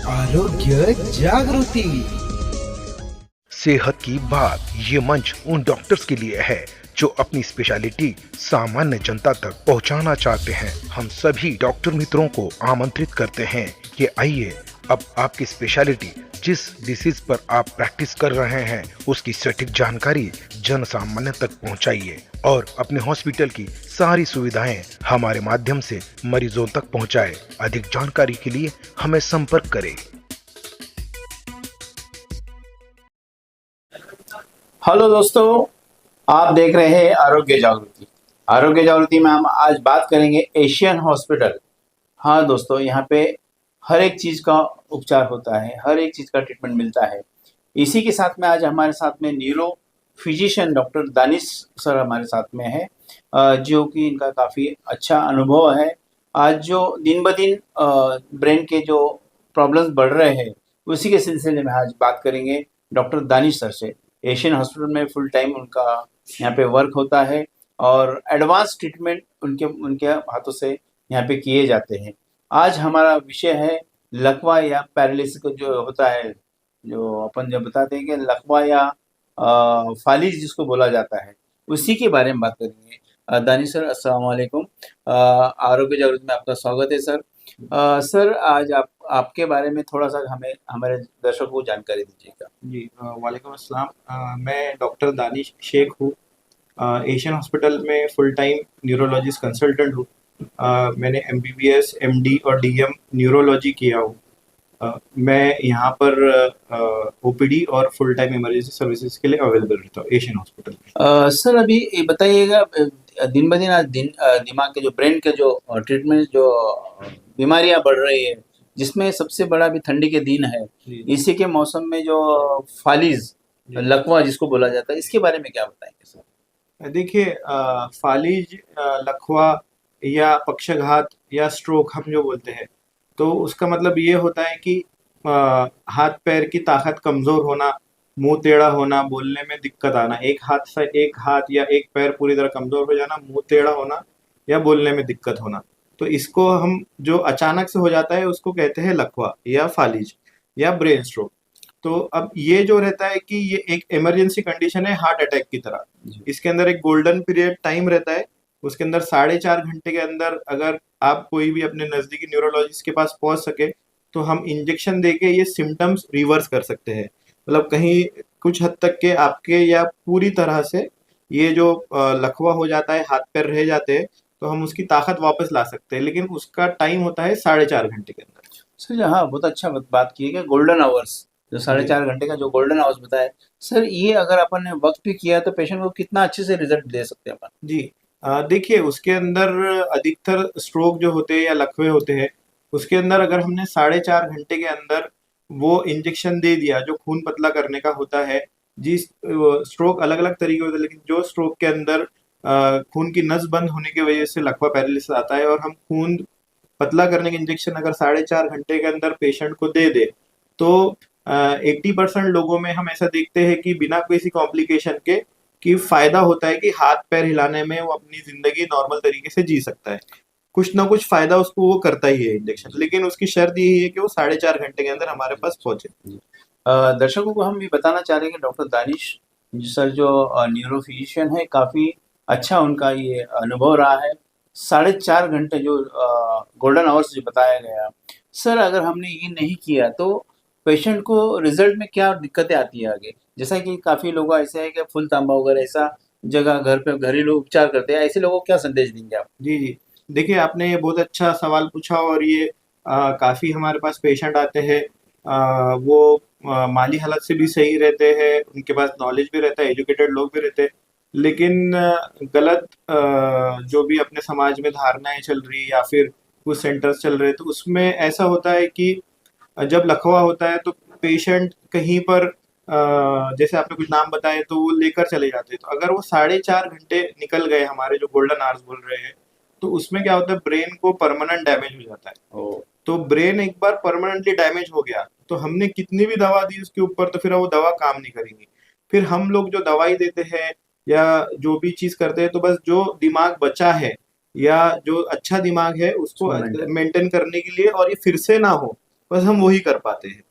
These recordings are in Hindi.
आरोग्य जागृति। सेहत की बात ये मंच उन डॉक्टर्स के लिए है जो अपनी स्पेशलिटी सामान्य जनता तक पहुंचाना चाहते हैं। हम सभी डॉक्टर मित्रों को आमंत्रित करते हैं कि आइए अब आपकी स्पेशलिटी जिस डिसीज पर आप प्रैक्टिस कर रहे हैं उसकी सटीक जानकारी जन सामान्य तक पहुंचाइए और अपने हॉस्पिटल की सारी सुविधाएं हमारे माध्यम से मरीजों तक पहुंचाएं। अधिक जानकारी के लिए हमें संपर्क करें। हेलो दोस्तों, आप देख रहे हैं आरोग्य जागृति। आरोग्य जागृति में हम आज बात करेंगे एशियन हॉस्पिटल। हाँ दोस्तों, यहाँ पे हर एक चीज़ का उपचार होता है, हर एक चीज़ का ट्रीटमेंट मिलता है। इसी के साथ में आज हमारे साथ में neuro physician doctor Danish sir हमारे साथ में है, जो कि इनका काफ़ी अच्छा अनुभव है। आज जो दिन ब दिन ब्रेन के जो प्रॉब्लम्स बढ़ रहे हैं उसी के सिलसिले में आज बात करेंगे डॉक्टर दानिश सर से। एशियन हॉस्पिटल में फुल टाइम उनका यहाँ पे वर्क होता है और एडवांस ट्रीटमेंट उनके उनके हाथों से यहाँ पे किए जाते हैं। आज हमारा विषय है लकवा या पैरालिसिस जो होता है, जो अपन जब बताते हैं कि लकवा या फालिज जिसको बोला जाता है, उसी के बारे में बात करेंगे। दानिश सर, अस्सलाम वालेकुम। आरोग्य जागृति में आपका स्वागत है सर। सर, आज आपके बारे में थोड़ा सा हमें हमारे दर्शकों को जानकारी दीजिएगा। जी, वालेकुम अस्सलाम। मैं डॉक्टर दानिश शेख हूँ। एशियन हॉस्पिटल में फुल टाइम न्यूरोलॉजिस्ट कंसल्टेंट हूँ। मैंने एमबीबीएस, एमडी और डीएम न्यूरोलॉजी किया हूँ। मैं यहाँ पर ओपीडी और फुल टाइम इमरजेंसी सर्विसेज के लिए अवेलेबल रहता हूँ एशियन हॉस्पिटल में। सर, अभी ये बताइएगा, दिन ब दिन आज दिमाग के जो ब्रेन के जो ट्रीटमेंट जो बीमारियां बढ़ रही है, जिसमें सबसे बड़ा अभी ठंडी के दिन है, इसी के मौसम में जो फालिज लकवा जिसको बोला जाता है, इसके बारे में क्या बताएंगे सर? देखिए, फालिज, लकवा या पक्षाघात या स्ट्रोक हम जो बोलते हैं, तो उसका मतलब ये होता है कि हाथ पैर की ताकत कमजोर होना, मुंह टेढ़ा होना, बोलने में दिक्कत आना, एक हाथ या एक पैर पूरी तरह कमजोर हो जाना, मुंह टेढ़ा होना या बोलने में दिक्कत होना। तो इसको हम जो अचानक से हो जाता है उसको कहते हैं लकवा या फालिज या ब्रेन स्ट्रोक। तो अब ये जो रहता है कि ये एक इमरजेंसी कंडीशन है हार्ट अटैक की तरह। इसके अंदर एक गोल्डन पीरियड टाइम रहता है। उसके अंदर 4.5 घंटे के अंदर अगर आप कोई भी अपने नजदीकी न्यूरोलॉजिस्ट के पास पहुंच सके तो हम इंजेक्शन देके ये सिम्टम्स रिवर्स कर सकते हैं। मतलब कहीं कुछ हद तक के आपके या पूरी तरह से ये जो लकवा हो जाता है, हाथ पैर रह जाते हैं, तो हम उसकी ताकत वापस ला सकते हैं, लेकिन उसका टाइम होता है 4.5 घंटे के अंदर। सर, हाँ, बहुत अच्छा बात की है, गोल्डन आवर्स जो 4.5 घंटे का जो गोल्डन आवर्स बताया सर, ये अगर अपन ने वक्त पे किया तो पेशेंट को कितना अच्छे से रिजल्ट दे सकते हैं अपन? जी, देखिए, उसके अंदर अधिकतर स्ट्रोक जो होते हैं या लकवे होते हैं, उसके अंदर अगर हमने 4.5 घंटे के अंदर वो इंजेक्शन दे दिया जो खून पतला करने का होता है। जिस स्ट्रोक अलग अलग तरीके होते हैं, लेकिन जो स्ट्रोक के अंदर खून की नस बंद होने की वजह से लकवा पैरालिसिस आता है और हम खून पतला करने के इंजेक्शन अगर 4.5 घंटे के अंदर पेशेंट को दे दे तो 80% लोगों में हम ऐसा देखते हैं कि बिना किसी कॉम्प्लिकेशन के कि फायदा होता है कि हाथ पैर हिलाने में वो अपनी जिंदगी नॉर्मल तरीके से जी सकता है। कुछ ना कुछ फायदा उसको वो करता ही है इंजेक्शन, लेकिन उसकी शर्त यही है कि वो 4.5 घंटे के अंदर हमारे पास पहुंचे। दर्शकों को हम ये बताना चाह रहे हैं कि डॉक्टर दानिश सर जो न्यूरो फिजिशियन है, काफ़ी अच्छा उनका ये अनुभव रहा है। 4.5 घंटे जो गोल्डन आवर्स जो बताया गया सर, अगर हमने ये नहीं किया तो पेशेंट को रिजल्ट में क्या दिक्कतें आती है आगे? जैसा कि काफ़ी लोग ऐसे हैं कि फुल तांबा वगैरह ऐसा जगह घर पे घरेलू उपचार करते हैं, ऐसे लोगों को क्या संदेश देंगे आप? जी, जी। देखिए, आपने ये बहुत अच्छा सवाल पूछा और ये काफ़ी हमारे पास पेशेंट आते हैं। वो माली हालत से भी सही रहते हैं, उनके पास नॉलेज भी रहता है, एजुकेटेड लोग भी रहते हैं। लेकिन गलत जो भी अपने समाज में धारणाएँ चल रही या फिर कुछ सेंटर्स चल रहे हैं, तो उसमें ऐसा होता है कि जब लकवा होता है तो पेशेंट कहीं पर जैसे आपने कुछ नाम बताए तो वो लेकर चले जाते हैं। तो अगर वो 4.5 घंटे निकल गए, हमारे जो गोल्डन आवर्स बोल रहे हैं, तो उसमें क्या होता है, ब्रेन को परमानेंट डैमेज हो जाता है। तो ब्रेन एक बार परमानेंटली डैमेज हो गया तो हमने कितनी भी दवा दी उसके ऊपर तो फिर वो दवा काम नहीं करेगी। फिर हम लोग जो दवाई देते हैं या जो भी चीज करते हैं, तो बस जो दिमाग बचा है या जो अच्छा दिमाग है उसको मेंटेन करने के लिए, और ये फिर से ना हो, बस हम वही कर पाते हैं।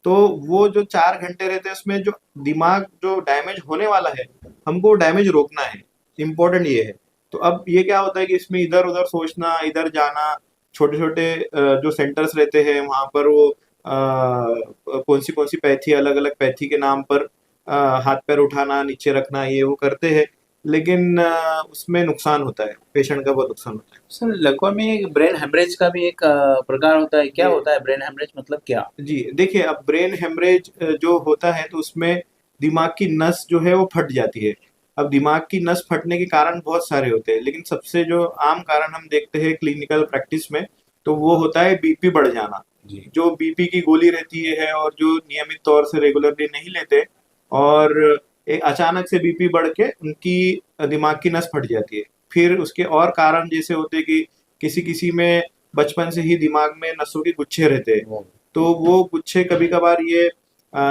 तो वो जो 4 घंटे रहते हैं उसमें जो दिमाग जो डैमेज होने वाला है, हमको डैमेज रोकना है, इम्पोर्टेंट ये है। तो अब ये क्या होता है कि इसमें इधर उधर सोचना, इधर जाना, छोटे छोटे जो सेंटर्स रहते हैं वहां पर वो कौन सी पैथी, अलग अलग पैथी के नाम पर हाथ पैर उठाना, नीचे रखना, ये वो करते हैं, लेकिन उसमें नुकसान होता है, पेशेंट का बहुत नुकसान होता है। सर लकवा में एक ब्रेन हेमरेज का भी एक प्रकार होता है, क्या जी। होता है ब्रेन हेमरेज, मतलब क्या? जी, देखिए अब ब्रेन हेमरेज जो होता है तो उसमें दिमाग की नस जो है वो फट जाती है। अब दिमाग की नस फटने के कारण बहुत सारे होते हैं, लेकिन सबसे जो आम कारण हम देखते हैं क्लिनिकल प्रैक्टिस में, तो वो होता है बीपी बढ़ जाना। जी। जो बीपी की गोली रहती है और जो नियमित तौर से रेगुलरली नहीं लेते, और एक अचानक से बीपी बढ़ के उनकी दिमाग की नस फट जाती है। फिर उसके और कारण जैसे होते हैं कि किसी किसी में बचपन से ही दिमाग में नसों के गुच्छे रहते हैं, तो वो गुच्छे कभी कभार ये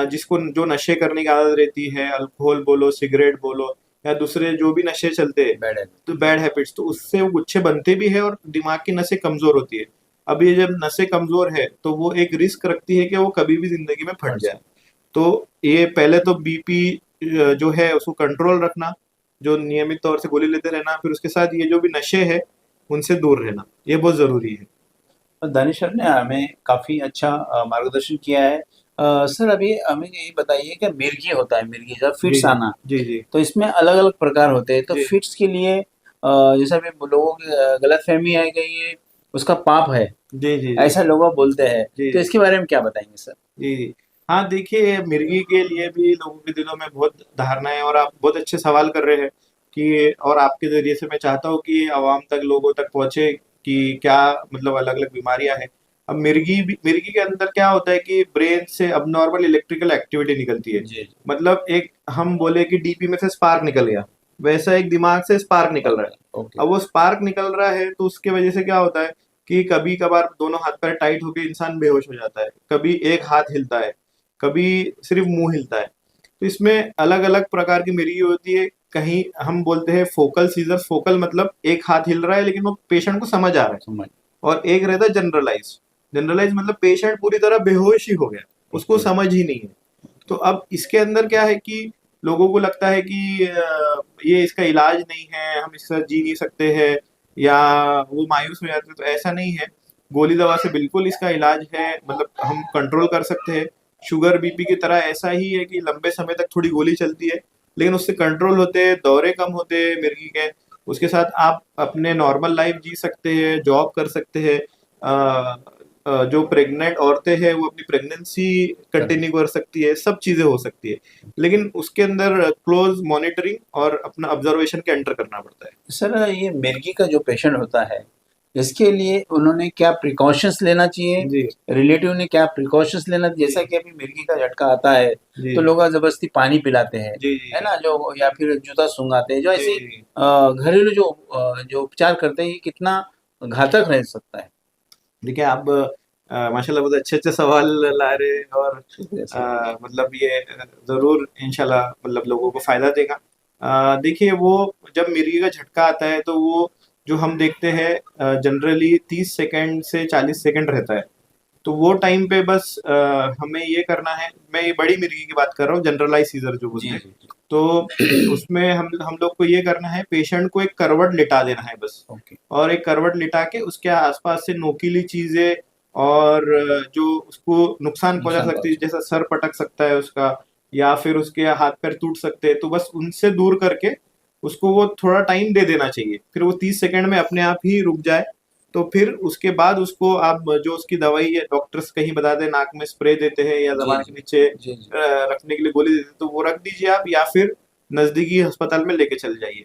जिसको जो नशे करने की आदत रहती है, अल्कोहल बोलो, सिगरेट बोलो, या दूसरे जो भी नशे चलते हैं, बैड है। तो बैड हैबिट्स, तो उससे वो गुच्छे बनते भी है और दिमाग की नसें कमजोर होती है। अब ये जब नसें कमजोर है तो वो एक रिस्क रखती है कि वो कभी भी जिंदगी में फट जाए। तो ये पहले तो बीपी जो है उसको कंट्रोल रखना, जो नियमित तौर से गोली लेते रहना, फिर उसके साथ ये जो भी नशे है उनसे दूर रहना, ये बहुत जरूरी है। और दानिश सर ने हमें काफी अच्छा मार्गदर्शन किया है। सर अभी हमें ये बताइए कि मिर्गी होता है, मिर्गी जब जी फिट्स जी आना, जी जी तो इसमें अलग अलग प्रकार होते हैं, तो जी फिट्स के लिए जैसा भी लोगों की गलत फहमी है कि ये उसका पाप है, जी जी ऐसा लोग बोलते हैं, जी तो इसके बारे में क्या बताएंगे सर? जी जी। हाँ, देखिए मिर्गी के लिए भी लोगों के दिलों में बहुत धारणाएं, और आप बहुत अच्छे सवाल कर रहे हैं कि, और आपके जरिए से मैं चाहता हूँ कि आवाम तक, लोगों तक पहुंचे कि क्या मतलब अलग अलग बीमारियां हैं। अब मिर्गी के अंदर क्या होता है कि ब्रेन से अबनॉर्मल इलेक्ट्रिकल एक्टिविटी निकलती है। जी। मतलब एक हम बोले कि डीपी में से स्पार्क निकल गया, वैसा एक दिमाग से स्पार्क निकल रहा है। ओके। अब वो स्पार्क निकल रहा है तो उसके वजह से क्या होता है कि कभी कभार दोनों हाथ पैर टाइट होकर इंसान बेहोश हो जाता है, कभी एक हाथ हिलता है, कभी सिर्फ मुंह हिलता है। तो इसमें अलग अलग प्रकार की मिर्गी होती है। कहीं हम बोलते हैं फोकल सीजर्स, फोकल मतलब एक हाथ हिल रहा है लेकिन वो पेशेंट को समझ आ रहा है, समझ। और एक रहता है जनरलाइज। जनरलाइज मतलब पेशेंट पूरी तरह बेहोश ही हो गया, उसको ओके। समझ ही नहीं है। तो अब इसके अंदर क्या है कि लोगों को लगता है कि ये इसका इलाज नहीं है, हम इससे जी नहीं सकते हैं, या वो मायूस हो जाते हैं। तो ऐसा नहीं है, गोली दवा से बिल्कुल इसका इलाज है, मतलब हम कंट्रोल कर सकते हैं। शुगर बीपी की तरह ऐसा ही है कि लंबे समय तक थोड़ी गोली चलती है, लेकिन उससे कंट्रोल होते हैं, दौरे कम होते हैं मिर्गी के। उसके साथ आप अपने नॉर्मल लाइफ जी सकते हैं, जॉब कर सकते हैं। जो प्रेग्नेंट औरतें हैं वो अपनी प्रेगनेंसी कंटिन्यू कर सकती है, सब चीजें हो सकती है, लेकिन उसके अंदर क्लोज मॉनिटरिंग और अपना ऑब्जर्वेशन के एंटर करना पड़ता है। सर ये मिर्गी का जो पेशेंट होता है, इसके लिए उन्होंने क्या प्रिकॉशंस लेना चाहिए, जी रिलेटिव ने क्या प्रिकॉशंस लेना, जैसा कि अभी मिर्गी का झटका आता है जी तो लोग जबरदस्ती पानी पिलाते हैं, जी जी है ना, जो या फिर जूता सूंघाते हैं, जो जी ऐसे जी। घरेलू जो उपचार करते हैं, ये कितना घातक रह सकता है? देखिए आप माशाल्लाह बहुत अच्छे अच्छे सवाल ला रहे हैं, और शुक्रिया सर। मतलब ये जरूर इंशाल्लाह मतलब लोगों को फायदा देगा। देखिए वो जब मिर्गी का झटका आता है तो वो जो हम देखते हैं जनरली 30 सेकंड से 40 सेकंड रहता है। तो वो टाइम पे बस हमें ये करना है, मैं ये बड़ी मिर्गी की बात कर रहा हूँ, जनरलाइज सीजर जो बोलते जी हैं। जी जी। तो उसमें हम लोग को ये करना है, पेशेंट को एक करवट लिटा देना है बस, ओके। और एक करवट लिटा के उसके आसपास से नोकीली चीजें और जो उसको नुकसान पहुंचा नुकसान सकती है, पहुंचा। जैसा सर पटक सकता है उसका, या फिर उसके हाथ पैर टूट सकते हैं, तो बस उनसे दूर करके उसको वो थोड़ा टाइम दे देना चाहिए। फिर वो 30 सेकंड में अपने आप ही रुक जाए, तो फिर उसके बाद उसको आप जो उसकी दवाई है, डॉक्टर्स कहीं बताते हैं नाक में स्प्रे देते हैं या जी जबान के जी नीचे जी जी। रखने के लिए गोली देते हैं, तो वो रख दीजिए आप, या फिर नजदीकी अस्पताल में लेके चले जाइए।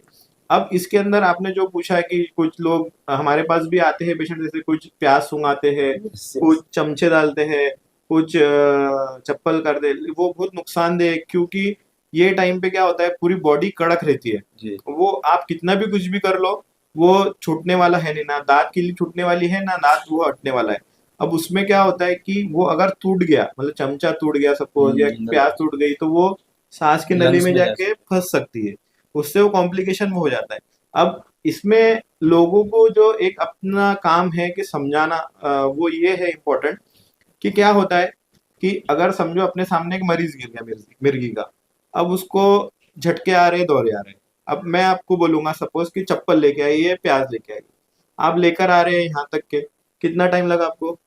अब इसके अंदर आपने जो पूछा है कि कुछ लोग हमारे पास भी आते हैं पेशेंट, जैसे कुछ प्याज सूंघाते हैं, कुछ चमचे डालते हैं, कुछ चप्पल कर दे, वो बहुत नुकसानदेह है, क्योंकि ये टाइम पे क्या होता है पूरी बॉडी कड़क रहती है। जी वो आप कितना भी कुछ भी कर लो, वो छूटने वाला है नहीं, ना दांत की छूटने वाली है, ना दांत वो हटने वाला है। अब उसमें क्या होता है कि वो अगर टूट गया, मतलब चमचा टूट गया सपोज, या प्याज टूट गई, तो वो सांस की नली लंग्स में में जा जाके फंस सकती है, उससे वो कॉम्प्लिकेशन में हो जाता है। अब इसमें लोगों को जो एक अपना काम है कि समझाना, वो ये है इम्पोर्टेंट कि क्या होता है कि अगर समझो अपने सामने एक मरीज गिर गया मिर्गी का, अब उसको झटके आ रहे, दौरे आ रहे हैं। अब मैं आपको बोलूंगा सपोज कि चप्पल लेके आइए, प्याज लेके आइए, आप लेकर आ रहे हैं यहाँ तक के, कितना टाइम लगा आपको?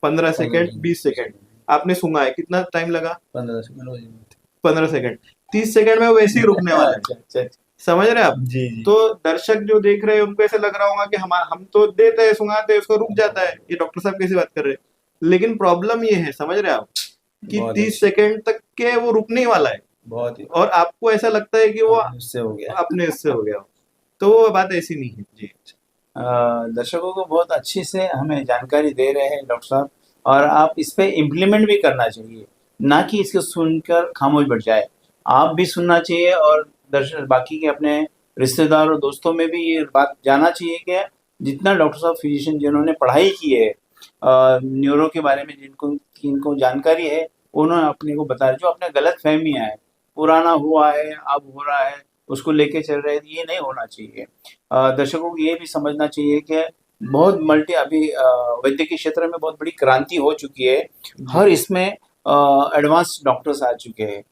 15 सेकेंड, 20 सेकेंड। आपने सूंघा है, कितना टाइम लगा? 15 सेकेंड। 30 सेकेंड में वो वैसे ही रुकने वाला है। अच्छा अच्छा। समझ रहे हैं आप? जी जी। तो दर्शक जो देख रहे हैं उनको ऐसे लग रहा होगा कि हम तो देते हैं, सुंघाते हैं, उसको रुक जाता है, ये डॉक्टर साहब कैसी बात कर रहे हैं। लेकिन प्रॉब्लम ये है, समझ रहे हैं आप, कि बहुत 30 सेकेंड तक के वो रुकने ही वाला है, बहुत ही और आपको ऐसा लगता है कि वो उससे हो गया। अपने इससे हो गया। तो वो बात ऐसी नहीं है जी। दर्शकों को बहुत अच्छी से हमें जानकारी दे रहे हैं डॉक्टर साहब, और आप इस पे इम्प्लीमेंट भी करना चाहिए, ना कि इसको सुनकर खामोश बैठ जाए। आप भी सुनना चाहिए, और दर्शक बाकी के अपने रिश्तेदार और दोस्तों में भी ये बात जाना चाहिए कि जितना डॉक्टर साहब फिजिशियन जिन्होंने पढ़ाई की है न्यूरो के बारे में, जिनको जानकारी है, उन्होंने अपने को बता रहे। जो अपने गलत फहमियाँ है, पुराना हुआ है अब हो रहा है, उसको लेके चल रहे हैं, ये नहीं होना चाहिए। दर्शकों को ये भी समझना चाहिए कि बहुत अभी वैद्यकीय क्षेत्र में बहुत बड़ी क्रांति हो चुकी है। हर इसमें एडवांस डॉक्टर्स आ चुके हैं,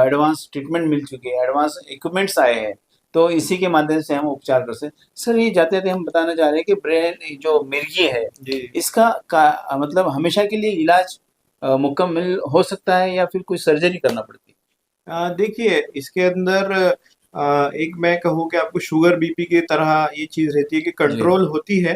एडवांस ट्रीटमेंट मिल चुके हैं, एडवांस इक्विपमेंट्स आए हैं, तो इसी के माध्यम से हम उपचार कर सकते हैं। सर, ये जाते जाते हम बताना चाह रहे हैं कि ब्रेन जो मिर्गी है जी। इसका मतलब हमेशा के लिए इलाज मुकम्मल हो सकता है, या फिर कोई सर्जरी करना पड़ती है? देखिए, इसके अंदर एक मैं कहूँ कि आपको शुगर बीपी की तरह ये चीज रहती है कि कंट्रोल होती है,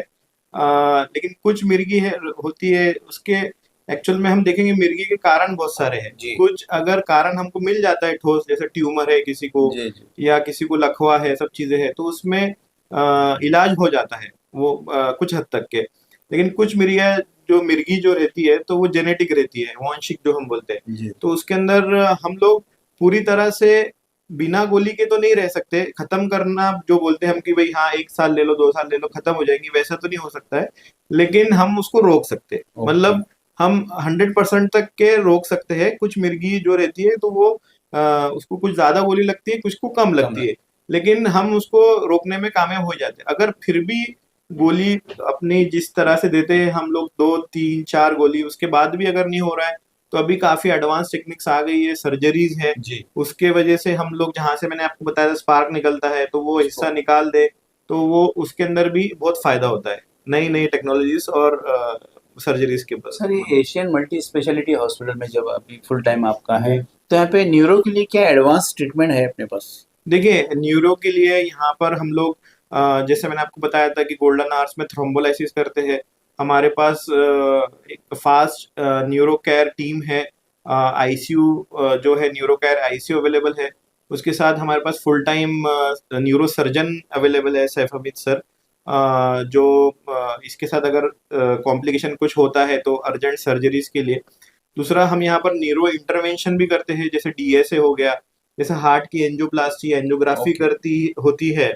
लेकिन कुछ मिर्गी है होती है उसके एक्चुअल में हम देखेंगे मिर्गी के कारण बहुत सारे हैं। जी। कुछ अगर कारण हमको मिल जाता है ठोस, जैसे ट्यूमर है किसी को, जी जी। या किसी को लकवा है, सब चीजें हैं, तो उसमें इलाज हो जाता है वो कुछ हद तक के। लेकिन कुछ मिर्गी जो रहती है तो वो जेनेटिक रहती है, वांशिक जो हम बोलते हैं। जी। तो उसके अंदर हम लोग पूरी तरह से बिना गोली के तो नहीं रह सकते, खत्म करना जो बोलते हैं हम कि भाई हाँ 1 साल ले लो, 2 साल ले लो, खत्म हो जाएंगी, वैसा तो नहीं हो सकता है। लेकिन हम उसको रोक सकते हैं, ओके। मतलब हम 100% तक के रोक सकते हैं। कुछ मिर्गी जो रहती है तो वो उसको कुछ ज्यादा गोली लगती है, कुछ को कम लगती है, लेकिन हम उसको रोकने में कामयाब हो जाते हैं। अगर फिर भी गोली अपनी जिस तरह से देते हैं हम लोग, 2 3 4 गोली, उसके बाद भी अगर नहीं हो रहा है, तो अभी काफी एडवांस टेक्निक्स आ गई है, सर्जरीज है, जी। उसके वजह से हम लोग जहां से मैंने आपको बताया था स्पार्क निकलता है, तो वो हिस्सा निकाल दे, तो वो उसके अंदर भी बहुत फायदा होता है, नई नई टेक्नोलॉजीज और सर्जरीज के ऊपर। सर, ये एशियन मल्टी स्पेशलिटी हॉस्पिटल में जब अभी फुल टाइम आपका है, तो यहाँ पे न्यूरो के लिए क्या एडवांस ट्रीटमेंट है अपने पास? देखिए, न्यूरो के लिए यहाँ पर हम लोग जैसे मैंने आपको बताया था कि गोल्डन आवर्स में थ्रोम्बोलाइसिस करते हैं। हमारे पास एक फास्ट न्यूरो केयर टीम है, आईसीयू जो है न्यूरो केयर आईसीयू अवेलेबल है। उसके साथ हमारे पास full time neurosurgeon available है, सैफ हमीद सर, जो इसके साथ अगर कॉम्प्लिकेशन कुछ होता है तो अर्जेंट सर्जरीज के लिए। दूसरा, हम यहाँ पर न्यूरो इंटरवेंशन भी करते हैं, जैसे डीएसए हो गया, जैसे हार्ट की एंजियोप्लास्टी, एंजियोग्राफी करती होती है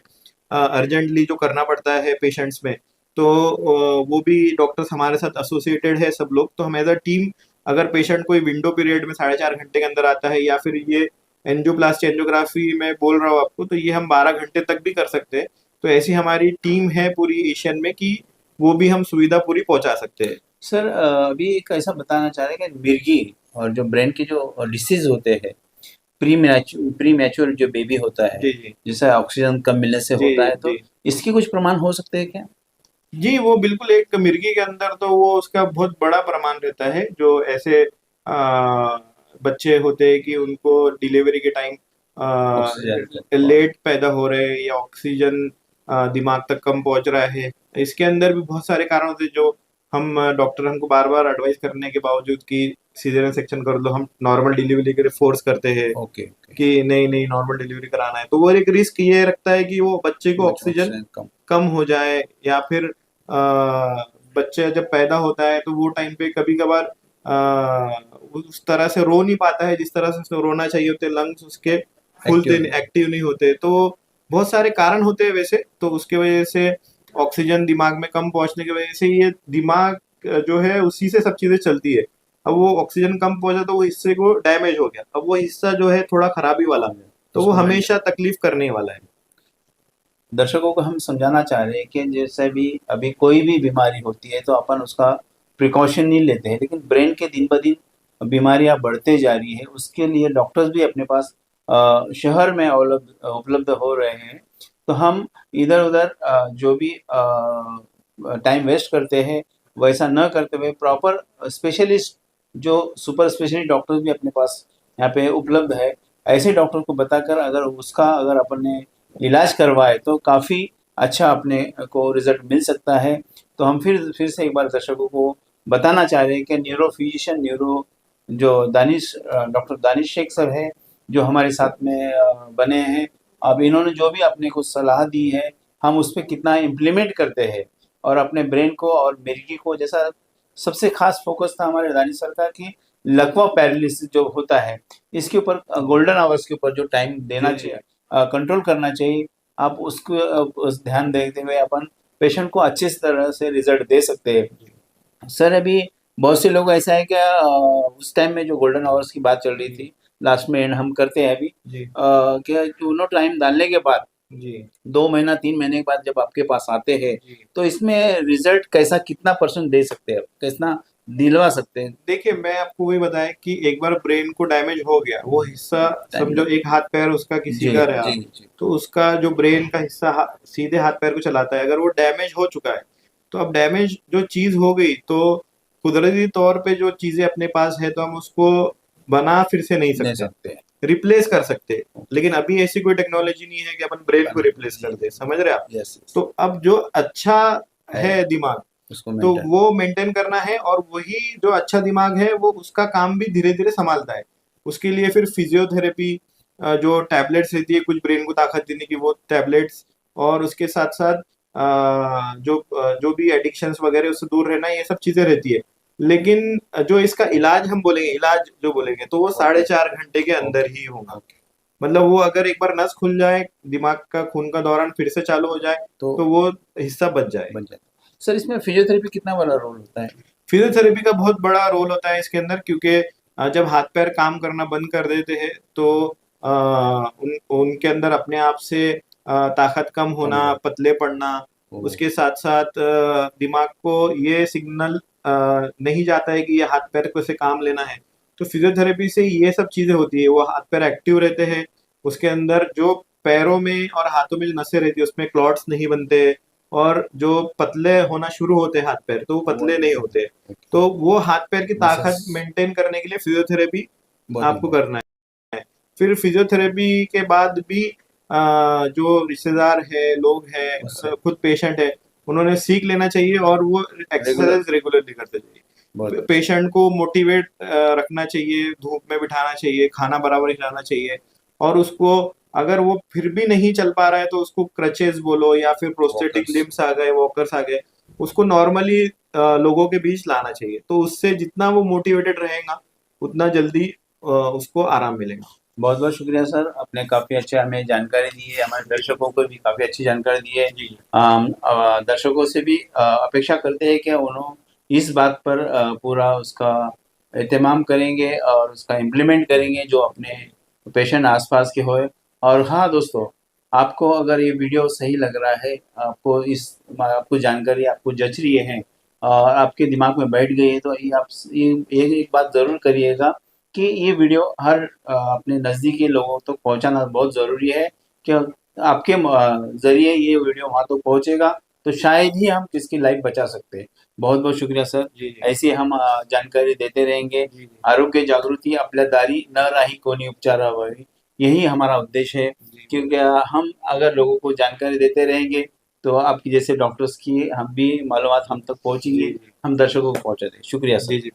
अर्जेंटली, जो करना पड़ता है पेशेंट्स में, तो वो भी डॉक्टर्स हमारे साथ एसोसिएटेड है सब लोग। तो हम एज अ टीम, अगर पेशेंट कोई विंडो पीरियड में 4.5 घंटे के अंदर आता है, या फिर ये एंजियोप्लास्टी एंजियोग्राफी में बोल रहा हूँ आपको, तो ये हम 12 घंटे तक भी कर सकते हैं। तो ऐसी हमारी टीम है पूरी एशियन में कि वो भी हम सुविधा पूरी पहुंचा सकते हैं। सर, अभी एक ऐसा बताना चाह रहे हैं कि मिर्गी और जो ब्रेन के जो डिसीज होते हैं, प्री मैच्योर जो बेबी होता है, जी जी जिसे ऑक्सीजन कम मिलने से जी होता है, तो जी इसके कुछ प्रमाण हो सकते हैं क्या? जी, वो बिल्कुल, एक मिर्गी के अंदर तो वो उसका बहुत बड़ा प्रमाण रहता है। जो ऐसे बच्चे होते हैं कि उनको डिलीवरी के टाइम ऑक्सीजन लेट पैदा हो रहे हैं, या ऑक्सीजन दिमाग तक कम पहुंच रहा है, इसके अंदर भी बहुत सारे कारण होते हैं, जो हम डॉक्टर हमको बार बार एडवाइस करने के बावजूद कि सीजरियन सेक्शन कर लो, हम नॉर्मल डिलीवरी के लिए फोर्स करते हैं ओके कि नहीं नहीं नॉर्मल डिलीवरी कराना है। तो वो एक रिस्क ये रखता है कि वो बच्चे को ऑक्सीजन कम। कम हो जाए, या फिर बच्चे जब पैदा होता है तो वो टाइम पे कभी कभार उस तरह से रो नहीं पाता है जिस तरह से उसको रोना चाहिए होते, लंग्स उसके फुल एक्टिव नहीं होते। तो बहुत सारे कारण होते हैं वैसे, तो उसके वजह से ऑक्सीजन दिमाग में कम पहुंचने की वजह से ये दिमाग जो है उसी से सब चीजें चलती है। अब वो ऑक्सीजन कम पहुंचा तो वो हिस्से को डैमेज हो गया, अब वो हिस्सा जो है थोड़ा खराबी वाला है, तो वो हमेशा तकलीफ करने वाला है। दर्शकों को हम समझाना चाह रहे हैं कि जैसे भी अभी कोई भी बीमारी होती है तो अपन उसका प्रिकॉशन नहीं लेते हैं, लेकिन ब्रेन के दिन ब दिन बीमारियां बढ़ते जा रही है। उसके लिए डॉक्टर्स भी अपने पास शहर में उपलब्ध हो रहे हैं। तो हम इधर उधर जो भी टाइम वेस्ट करते हैं वैसा न करते हुए प्रॉपर स्पेशलिस्ट जो सुपर स्पेशलिस्ट डॉक्टर्स भी अपने पास यहाँ पे उपलब्ध है, ऐसे डॉक्टर को बताकर अगर अपन ने इलाज करवाए तो काफ़ी अच्छा अपने को रिजल्ट मिल सकता है। तो हम फिर से एक बार दर्शकों को बताना चाह रहे हैं कि न्यूरो फिजिशियन जो डॉक्टर दानिश शेख सर है, जो हमारे साथ में बने हैं। अब इन्होंने जो भी अपने को सलाह दी है, हम उस पर कितना इम्प्लीमेंट करते हैं और अपने ब्रेन को और मिर्गी को, जैसा सबसे खास फोकस था हमारे दानिश सर का कि लकवा पैरालिसिस जो होता है इसके ऊपर गोल्डन आवर्स के ऊपर जो टाइम देना चाहिए, कंट्रोल करना चाहिए, आप उसको उस ध्यान देते हुए अपन पेशेंट को अच्छी तरह से रिजल्ट दे सकते हैं। सर अभी बहुत से लोग ऐसा है कि उस टाइम में जो गोल्डन आवर्स की बात चल रही थी, लास्ट में एंड हम करते हैं अभी क्या दोनों टाइम डालने के बाद जी 2 महीना 3 महीने के बाद जब आपके पास आते हैं तो इसमें रिजल्ट कैसा कितना % दे सकते हैं, कितना दिलवा सकते हैं? देखिए, मैं आपको वही बताया कि एक बार ब्रेन को डैमेज हो गया, वो हिस्सा समझो एक हाथ पैर उसका किसी का रहा, तो उसका जो ब्रेन का हिस्सा सीधे हाथ पैर को चलाता है, अगर वो डैमेज हो चुका है तो अब डैमेज जो चीज हो गई तो कुदरती तौर पे जो चीजें अपने पास है तो हम उसको बना फिर से नहीं सकते, रिप्लेस कर सकते। लेकिन अभी ऐसी कोई टेक्नोलॉजी नहीं है कि अपन ब्रेन को रिप्लेस कर दे, समझ रहे आप? तो अब जो अच्छा है दिमाग तो वो मेंटेन करना है, और वही जो अच्छा दिमाग है वो उसका काम भी धीरे धीरे संभालता है। उसके लिए फिर फिजियोथेरेपी, जो टैबलेट्स रहती है कुछ ब्रेन को ताकत देने की, वो टैबलेट्स, और उसके साथ साथ जो भी एडिक्शंस वगैरह उससे दूर रहना, ये सब चीजें रहती है। लेकिन जो इसका इलाज हम बोलेंगे तो वो 4.5 घंटे के अंदर ही होगा। मतलब वो अगर एक बार नस खुल जाए, दिमाग का खून का दौरान फिर से चालू हो जाए तो वो हिस्सा बच जाए। सर इसमें फिजियोथेरेपी कितना बड़ा रोल होता है? फिजियोथेरेपी का बहुत बड़ा रोल होता है इसके अंदर, क्योंकि जब हाथ पैर काम करना बंद कर देते हैं तो उनके अंदर अपने आप से ताकत कम होना, पतले पड़ना, उसके साथ साथ दिमाग को ये सिग्नल नहीं जाता है कि ये हाथ पैर को से काम लेना है। तो फिजियोथेरेपी से ये सब चीजें होती है, वो हाथ पैर एक्टिव रहते हैं, उसके अंदर जो पैरों में और हाथों में जो नसें रहती है उसमें क्लॉट्स नहीं बनते, और जो पतले होना शुरू होते हैं हाथ पैर तो वो पतले नहीं होते। तो वो हाथ पैर की ताकत मेंटेन करने के लिए फिजियोथेरेपी आपको करना है। फिर फिजियोथेरेपी के बाद भी जो रिश्तेदार है, लोग हैं, खुद पेशेंट है, उन्होंने सीख लेना चाहिए और वो एक्सरसाइज रेगुलरली करते चाहिए। पेशेंट को मोटिवेट रखना चाहिए, धूप में बिठाना चाहिए, खाना बराबर खिलाना चाहिए, और उसको अगर वो फिर भी नहीं चल पा रहा है तो उसको क्रचेस बोलो या फिर प्रोस्थेटिक लिम्स आ गए, वॉकर्स आ गए, उसको नॉर्मली लोगों के बीच लाना चाहिए। तो उससे जितना वो मोटिवेटेड रहेगा उतना जल्दी उसको आराम मिलेगा। बहुत बहुत शुक्रिया सर, आपने काफी अच्छा हमें जानकारी दी है, हमारे दर्शकों को भी काफी अच्छी जानकारी दी है। दर्शकों से भी अपेक्षा करते हैं कि उन्होंने इस बात पर पूरा उसका एहतमाम करेंगे और उसका इम्प्लीमेंट करेंगे जो अपने पेशेंट आसपास के होए। और हाँ दोस्तों, आपको अगर ये वीडियो सही लग रहा है, आपको जानकारी आपको जच रही है और आपके दिमाग में बैठ गई है, तो ये आप एक बात ज़रूर करिएगा कि ये वीडियो हर अपने नज़दीकी लोगों तक पहुंचाना बहुत ज़रूरी है कि आपके ज़रिए ये वीडियो वहाँ तक पहुँचेगा तो शायद ही हम किसकी लाइफ बचा सकते हैं। बहुत बहुत शुक्रिया सर, ऐसी हम जानकारी देते रहेंगे। आरोग्य जागृती आपल्या दारी न राही कोणी उपचारावरी, यही हमारा उद्देश्य है, क्योंकि हम अगर लोगों को जानकारी देते रहेंगे तो आपकी जैसे डॉक्टर्स की हम भी मालूमात हम तक पहुंचेंगे, हम दर्शकों को पहुंचा दें। शुक्रिया सर। जी।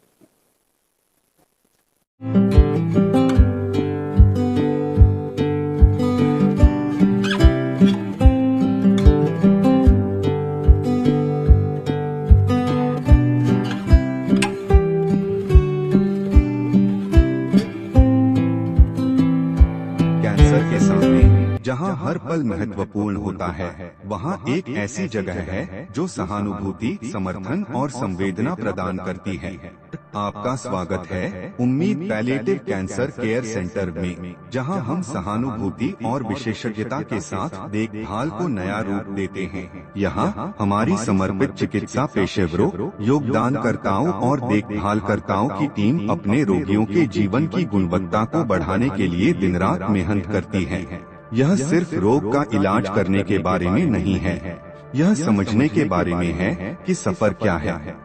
कैंसर के सामने जहां हर पल महत्वपूर्ण होता है, वहां एक ऐसी जगह है जो सहानुभूति, समर्थन और संवेदना प्रदान करती है। आपका स्वागत है उम्मीद पैलिएटिव कैंसर केयर सेंटर में, जहां हम सहानुभूति और विशेषज्ञता के साथ देखभाल को नया रूप देते हैं। यहां हमारी समर्पित चिकित्सा पेशेवरों, योगदानकर्ताओं और देखभालकर्ताओं की टीम अपने रोगियों के जीवन की गुणवत्ता को बढ़ाने के लिए दिन रात मेहनत करती है। यह सिर्फ रोग का इलाज करने के बारे में नहीं है, यह समझने के बारे में है कि सफर क्या है।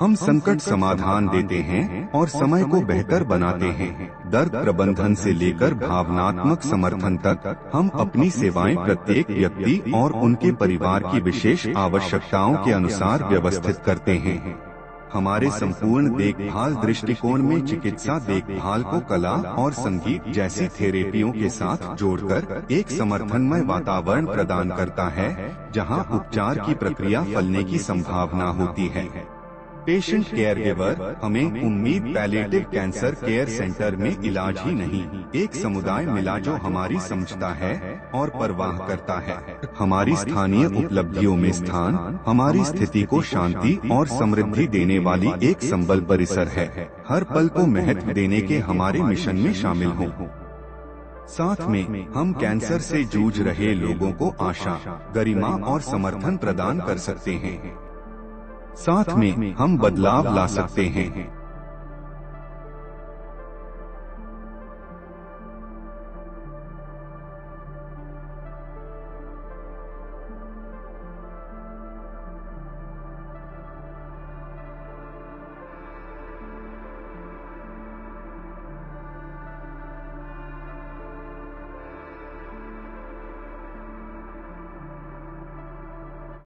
हम संकट समाधान देते हैं और समय को बेहतर बनाते हैं। दर्द प्रबंधन से लेकर भावनात्मक समर्थन तक हम अपनी सेवाएं प्रत्येक व्यक्ति और उनके परिवार की विशेष आवश्यकताओं के अनुसार व्यवस्थित करते हैं। हमारे संपूर्ण देखभाल दृष्टिकोण में चिकित्सा देखभाल को कला और संगीत जैसी थेरेपियों के साथ जोड़कर एक समर्थनमय वातावरण प्रदान करता है, जहां उपचार की प्रक्रिया फलने की संभावना होती है। पेशेंट केयर गिवर हमें उम्मीद पैलिएटिव कैंसर केयर सेंटर में इलाज ही नहीं, एक समुदाय मिला जो हमारी समझता है और परवाह करता है। हमारी स्थानीय उपलब्धियों में स्थान हमारी स्थिति को शांति और समृद्धि देने वाली एक संबल परिसर है। हर पल को महत्व देने के हमारे मिशन में शामिल हों। साथ में हम कैंसर से जूझ रहे लोगों को आशा, गरिमा और समर्थन प्रदान कर सकते हैं। साथ में हम बदलाव ला सकते हैं।